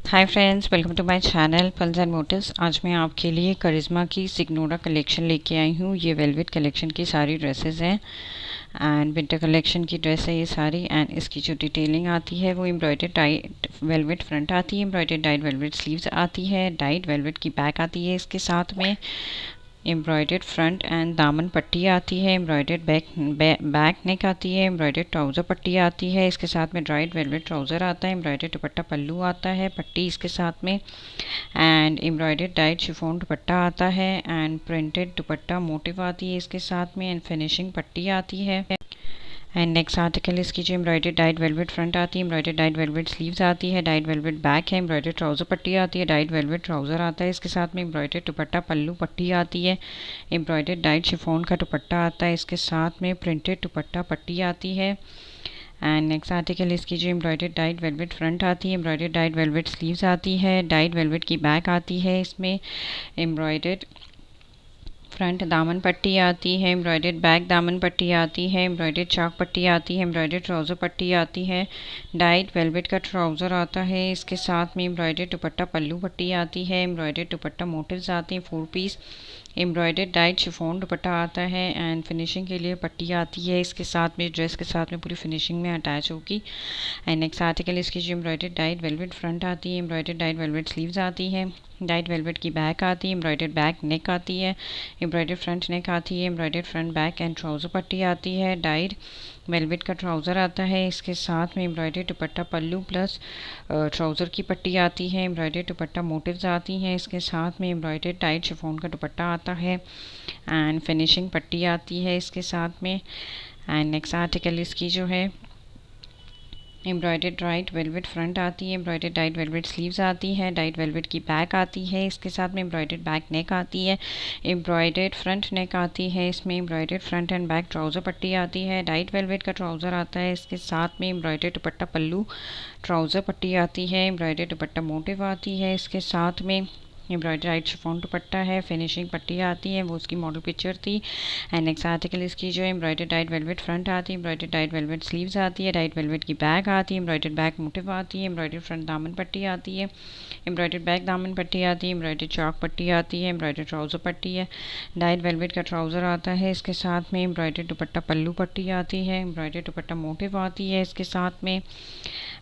Hi friends, welcome to my channel pulse and motives. आज मैं आपके लिए करिश्मा की सिग्नोरा कलेक्शन लेके आई हूँ। ये वेलवेट कलेक्शन की सारी ड्रेसेस हैं एंड विंटर कलेक्शन की ड्रेस है ये सारी। एंड इसकी जो डिटेलिंग आती है वो एम्ब्रॉयडर्ड डाइड वेलवेट फ्रंट आती है, एम्ब्रॉयडर्ड डाइड वेलवेट स्लीव्स आती है, डाइड वेलवेट की बैक आती है इसके साथ में, एम्ब्रॉयडर्ड फ्रंट एंड दामन पट्टी आती है, एम्ब्रॉयडर्ड बैक नेक आती है, एम्ब्रॉयडर्ड ट्राउज़र पट्टी आती है, इसके साथ में ड्राइड वेलवेट ट्राउज़र आता है, एम्ब्रॉयडर्ड दुपट्टा पल्लू आता है, पट्टी इसके साथ में, and embroidered dyed chiffon dupatta आता है, एंड प्रिंटेड दुपट्टा मोटिव आती है इसके साथ में, एंड फिनिशिंग पट्टी आती है। एंड नेक्स्ट आर्टिकल इसकी जो एम्ब्रॉयडर्ड डाइड वेलवेट फ्रंट आती है, एम्ब्रॉयडर्ड डाइड वेलवेट स्लीव्स आती है, डाइड वेलवेट बैक है, एम्ब्रॉयडर्ड ट्राउज़र पट्टी आती है, डाइड वेलवेट ट्राउज़र आता है इसके साथ में, एम्ब्रॉयडर्ड दुपट्टा पल्लू पट्टी आती है, एम्ब्रॉयडर्ड डाइड शिफॉन का दुपट्टा आता है इसके साथ में, प्रिंटेड दुपट्टा पट्टी आती है। एंड नेक्स्ट आर्टिकल इसकी जो एम्ब्रॉयडर्ड डाइड वेलवेट फ्रंट आती है, एम्ब्रॉयडर्ड डाइड वेलवेट स्लीव्स आती है, डाइड वेलवेट की बैक आती है इसमें, एम्ब्रॉयडर्ड फ्रंट दामन पट्टी आती है, एम्ब्रॉयडर्ड बैक दामन पट्टी आती है, एम्ब्रॉयडर्ड चाक पट्टी आती है, एम्ब्रॉयडर्ड ट्राउज़र पट्टी आती है, डाइड वेलवेट का ट्राउज़र आता है इसके साथ में, एम्ब्रॉयडर्ड दुपट्टा पल्लू पट्टी आती है, एम्ब्रॉयडर्ड दुपट्टा मोटिव्स आते हैं 4 piece, embroidered dyed chiffon dupatta आता है, एंड फिनिशिंग के लिए पट्टी आती है इसके साथ में, ड्रेस के साथ में पूरी फिनिशिंग में अटैच होगी। एंड नेक्स्ट आर्टिकल इसकी जो एम्ब्रॉयडर्ड डाइड वेलवेट फ्रंट आती है, एम्ब्रॉयडर्ड डाइड वेलवेट स्लीव्स आती है, डाइड वेलवेट की बैक आती है, एम्ब्रॉयडर्ड बैक नेक आती है, एम्ब्रॉयडर्ड फ्रंट नेक आती है, embroidered front back and trouser पट्टी आती है, डाइड वेलवेट का ट्राउज़र आता है इसके साथ में, एम्ब्रॉयडर्ड दुपट्टा पल्लू प्लस ट्राउज़र की पट्टी आती है, एम्ब्रॉयडर्ड दुपट्टा मोटिव्स आती हैं इसके साथ में, एम्ब्रॉयडर्ड टाइट शिफॉन का दुपट्टा आता है, एंड फिनिशिंग पट्टी आती है इसके साथ में। एंड नेक्स्ट आर्टिकल इसकी जो है एम्ब्रॉयडर्ड डाइड वेलवेट फ्रंट आती है, एम्ब्रॉयडर्ड डाइड वेलवेट स्लीव्स आती है, डाइड वेलवेट की बैक आती है इसके साथ में, एम्ब्रॉयडर्ड बैक नेक आती है, एम्ब्रॉयडर्ड फ्रंट नेक आती है इसमें, embroidered front end back trouser पट्टी आती है, डाइड वेलवेट का ट्राउज़र आता है इसके साथ में, एम्ब्रॉयडर्ड दुपट्टा पल्लू ट्राउज़र पट्टी आती है, एम्ब्रॉयडर्ड दुपट्टा मोटिव आती है इसके साथ में, एम्ब्रॉयडर्ड डाइड शिफॉन दुपट्टा है, फिनिशिंग पट्टी आती है, वो उसकी मॉडल पिक्चर थी। एंड नेक्स्ट आर्टिकल इसकी जो एम्ब्रॉयडर्ड डाइड वेलवेट फ्रंट आती है, एम्ब्रॉयडर्ड डाइड वेलवेट स्लीव्स आती है, डाइड वेलवेट की बैक आती है, एम्ब्रॉयडर्ड बैक मोटिव आती है, एम्ब्रॉयडर्ड फ्रंट दामन पट्टी आती है, एम्ब्रॉयडर्ड बैक दामन पट्टी आती है, एम्ब्रॉयडर्ड चौक पट्टी आती है, एम्ब्रॉयडर्ड ट्राउज़र पट्टी है, डाइड वेलवेट का ट्राउज़र आता है इसके साथ में, एम्ब्रॉयडर्ड दुपट्टा पल्लू पट्टी आती है, एम्ब्रॉयडर्ड दुपट्टा मोटिव आती है इसके साथ में,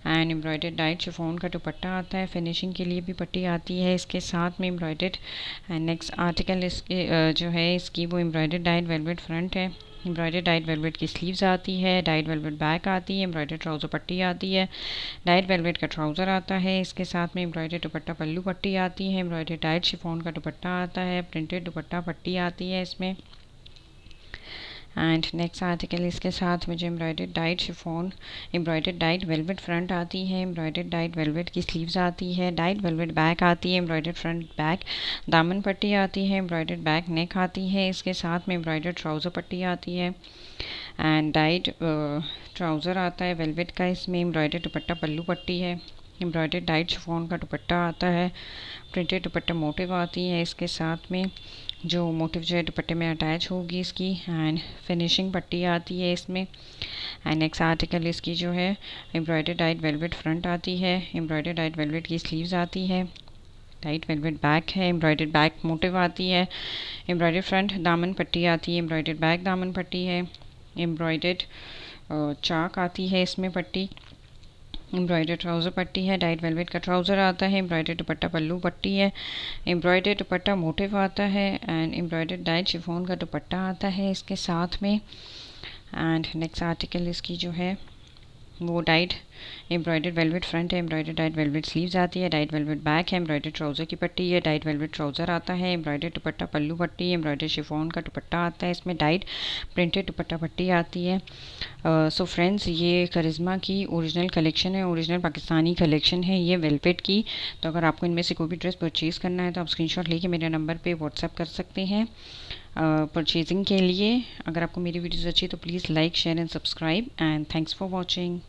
एंड एम्ब्रॉयडर्ड डाइड शिफॉन का दुपट्टा आता है, फिनिशिंग के लिए भी पट्टी आती है इसके साथ में, एम्ब्रॉयडर्ड। एंड नेक्स्ट आर्टिकल इसके जो है इसकी वो एम्ब्रॉयडर्ड डाइड वेलवेट फ्रंट है, एम्ब्रॉयडर्ड डाइड वेलवेट की स्लीव्स आती है, डाइड वेलवेट बैक आती है, एम्ब्रॉयडर्ड ट्राउज़र पट्टी आती है, डाइड वेलवेट का ट्राउज़र आता है इसके साथ में, एम्ब्रॉयडर्ड दुपट्टा पल्लू पट्टी आती है, एम्ब्रॉयडर्ड डाइड शिफॉन का दुपट्टा आता है, प्रिंटेड दुपट्टा पट्टी आती है इसमें। एंड नेक्स्ट आर्टिकल इसके साथ में जो embroidered dyed chiffon embroidered died velvet front आती है, एम्ब्रॉयडर्ड डाइड वेलवेट की स्लीव्स आती है, डाइड वेलवेट बैक आती है, एम्ब्रॉयडर्ड फ्रंट बैक दामन पट्टी आती है, एम्ब्रॉयडर्ड बैक नेक आती है इसके साथ में, एम्ब्रॉयडर्ड ट्राउज़र पट्टी आती है, एंड डाइड ट्राउज़र आता है वेलवेट का इसमें, एम्ब्रॉयडर्ड दुपट्टा पल्लू पट्टी है, एम्ब्रॉयडर्ड डाइड शिफॉन का दुपट्टा आता है, प्रिंटेड दुपट्टा मोटिव आती है इसके साथ में, जो मोटिव जो है दुपट्टे में अटैच होगी इसकी, एंड फिनिशिंग पट्टी आती है इसमें। एंड नेक्स्ट आर्टिकल इसकी जो है एम्ब्रॉयडर्ड डाइड वेलवेट फ्रंट आती है, एम्ब्रॉयडर्ड डाइड वेलवेट की स्लीव्स आती है, डाइड वेलवेट बैक है, एम्ब्रॉयडर्ड बैक मोटिव आती है, एम्ब्रॉयडर्ड फ्रंट दामन पट्टी आती है, एम्ब्रॉयडर्ड बैक दामन पट्टी है, एम्ब्रॉयडर्ड चाक आती है इसमें पट्टी, एम्ब्रॉयडर्ड ट्राउज़र पट्टी है, डाइड वेलवेट का ट्राउज़र आता है, एम्ब्रॉयडर्ड दुपट्टा पल्लू पट्टी है, एम्ब्रॉयडर्ड दुपट्टा मोटिव आता है, एंड एम्ब्रॉयडर्ड डाइड शिफॉन का दुपट्टा आता है इसके साथ में। एंड नेक्स्ट आर्टिकल इसकी जो है वो डाइड एम्ब्रॉयडर्ड वेलवेट फ्रंट है, एम्ब्रॉयडर्ड डाइड वेलवेट स्लीव्स आती है, डाइड वेलवेट बैक है, एम्ब्रॉयडर्ड ट्राउज़र की पट्टी है, डाइड वेलवेट ट्राउज़र आता है, एम्ब्रॉयडर्ड दुपट्टा पल्लू पट्टी, एम्ब्रॉयडर्ड शिफॉन का दुपट्टा आता है इसमें, डाइड प्रिंटेड दुपट्टा पट्टी आती है। सो फ्रेंड्स, ये करिश्मा की ओरिजिनल कलेक्शन है, ओरिजिनल पाकिस्तानी कलेक्शन है ये वेलवेट की। तो अगर आपको इनमें से कोई भी ड्रेस परचेज़ करना है तो आप स्क्रीनशॉट लेके मेरे नंबर पे व्हाट्सएप कर सकते हैं परचेजिंग के लिए। अगर आपको मेरी वीडियोज़ अच्छी तो please like share and subscribe, and thanks for watching.